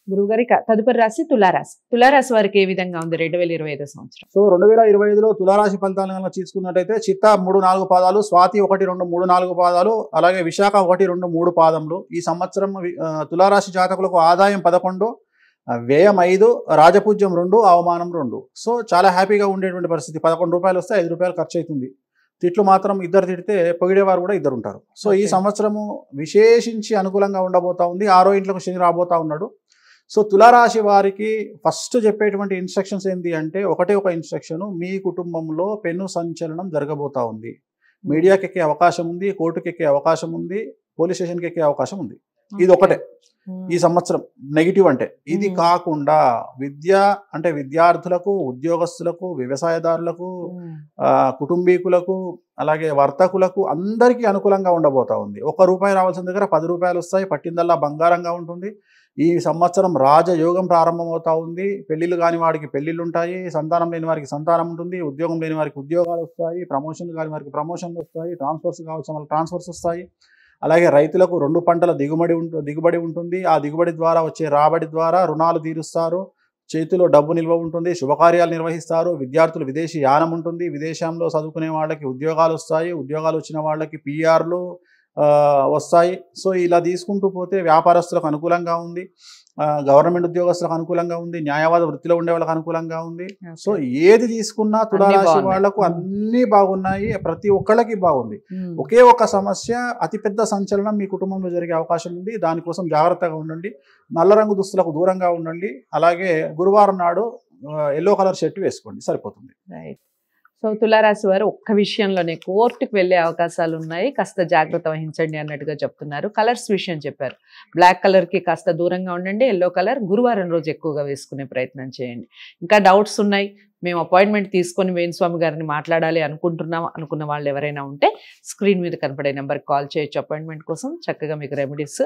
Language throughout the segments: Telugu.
గురువుగారి తదుపరి రాశి తులారాశి. తులారాశి వారికి ఏ విధంగా ఉంది 2025 సంవత్సరం? సో 2025లో తులారాశి ఫలితాలను కనుక తీసుకున్నట్టయితే చిత్త 3-4 పాదాలు, స్వాతి 1-2-3-4 పాదాలు, అలాగే విశాఖ 1-2-3 పాదములు. ఈ సంవత్సరం తులారాశి జాతకులకు ఆదాయం 11, వ్యయం 5, రాజపూజ్యం 2, అవమానం 2. సో చాలా హ్యాపీగా ఉండేటువంటి పరిస్థితి. 11 రూపాయలు వస్తే 5 రూపాయలు ఖర్చు అవుతుంది. తిట్లు మాత్రం ఇద్దరు తిడితే పొగిడేవారు కూడా ఇద్దరు ఉంటారు. సో ఈ సంవత్సరము విశేషించి అనుకూలంగా ఉండబోతా ఉంది. 6వ ఇంట్లోకి శని రాబోతా ఉన్నాడు. సో తులారాశి వారికి ఫస్ట్ చెప్పేటువంటి ఇన్స్ట్రక్షన్స్ ఏంటి అంటే, ఒకటే ఒక ఇన్స్ట్రక్షన్, మీ కుటుంబంలో పెను సంచలనం జరగబోతా ఉంది. మీడియాకి ఎక్కే అవకాశం ఉంది, కోర్టుకి ఎక్కే అవకాశం ఉంది, పోలీస్ స్టేషన్కి ఎక్కే అవకాశం ఉంది. ఇది ఒకటే ఈ సంవత్సరం నెగిటివ్. అంటే ఇది కాకుండా విద్య అంటే విద్యార్థులకు, ఉద్యోగస్తులకు, వ్యవసాయదారులకు, కుటుంబీకులకు, అలాగే వర్తకులకు అందరికీ అనుకూలంగా ఉండబోతా ఉంది. 1 రూపాయి రావాల్సిన దగ్గర 10 రూపాయలు వస్తాయి. పట్టిందల్లా బంగారంగా ఉంటుంది. ఈ సంవత్సరం రాజయోగం ప్రారంభమవుతా ఉంది. పెళ్లిళ్ళు కాని వాడికి పెళ్లిళ్ళు ఉంటాయి, సంతానం లేని వారికి సంతానం ఉంటుంది, ఉద్యోగం లేని వారికి ఉద్యోగాలు వస్తాయి, ప్రమోషన్లు కాని వారికి ప్రమోషన్లు వస్తాయి, ట్రాన్స్ఫర్స్ కావాల్సిన వాళ్ళకి ట్రాన్స్ఫర్స్ వస్తాయి. అలాగే రైతులకు 2 పంటల దిగుబడి ఉంటుంది. ఆ దిగుబడి ద్వారా వచ్చే రాబడి ద్వారా రుణాలు తీరుస్తారు, చేతిలో డబ్బు నిల్వ ఉంటుంది, శుభకార్యాలు నిర్వహిస్తారు. విద్యార్థులు విదేశీ యానం ఉంటుంది, విదేశంలో చదువుకునే వాళ్ళకి ఉద్యోగాలు వస్తాయి, ఉద్యోగాలు వచ్చిన వాళ్ళకి పిఆర్లు వస్తాయి. సో ఇలా తీసుకుంటూ పోతే వ్యాపారస్తులకు అనుకూలంగా ఉంది, గవర్నమెంట్ ఉద్యోగస్తులకు అనుకూలంగా ఉంది, న్యాయవాద వృత్తిలో ఉండే వాళ్ళకి అనుకూలంగా ఉంది. సో ఏది తీసుకున్నా తులారాశి వాళ్లకు అన్ని బాగున్నాయి, ప్రతి ఒక్కళ్ళకి బాగుంది. ఒకే ఒక సమస్య, అతిపెద్ద సంచలనం మీ కుటుంబంలో జరిగే అవకాశం ఉంది. దానికోసం జాగ్రత్తగా ఉండండి, నల్ల రంగు దుస్తులకు దూరంగా ఉండండి. అలాగే గురువారం నాడు ఎల్లో కలర్ షర్ట్ వేసుకోండి, సరిపోతుంది. సో తులారాశి వారు ఒక్క విషయంలోనే కోర్టుకు వెళ్ళే అవకాశాలు ఉన్నాయి, కాస్త జాగ్రత్త వహించండి అన్నట్టుగా చెప్తున్నారు. కలర్స్ విషయం చెప్పారు. బ్లాక్ కలర్కి కాస్త దూరంగా ఉండండి, ఎల్లో కలర్ గురువారం రోజు ఎక్కువగా వేసుకునే ప్రయత్నం చేయండి. ఇంకా డౌట్స్ ఉన్నాయి, మేము అపాయింట్మెంట్ తీసుకొని వేణుస్వామి గారిని మాట్లాడాలి అనుకున్న వాళ్ళు ఎవరైనా ఉంటే స్క్రీన్ మీద కనపడే నెంబర్కి కాల్ చేయొచ్చు. అపాయింట్మెంట్ కోసం చక్కగా మీకు రెమెడీస్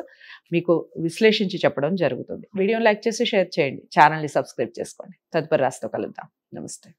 మీకు విశ్లేషించి చెప్పడం జరుగుతుంది. వీడియోని లైక్ చేసి షేర్ చేయండి, ఛానల్ని సబ్స్క్రైబ్ చేసుకోండి. తదుపరి రాశితో కలుద్దాం. నమస్తే.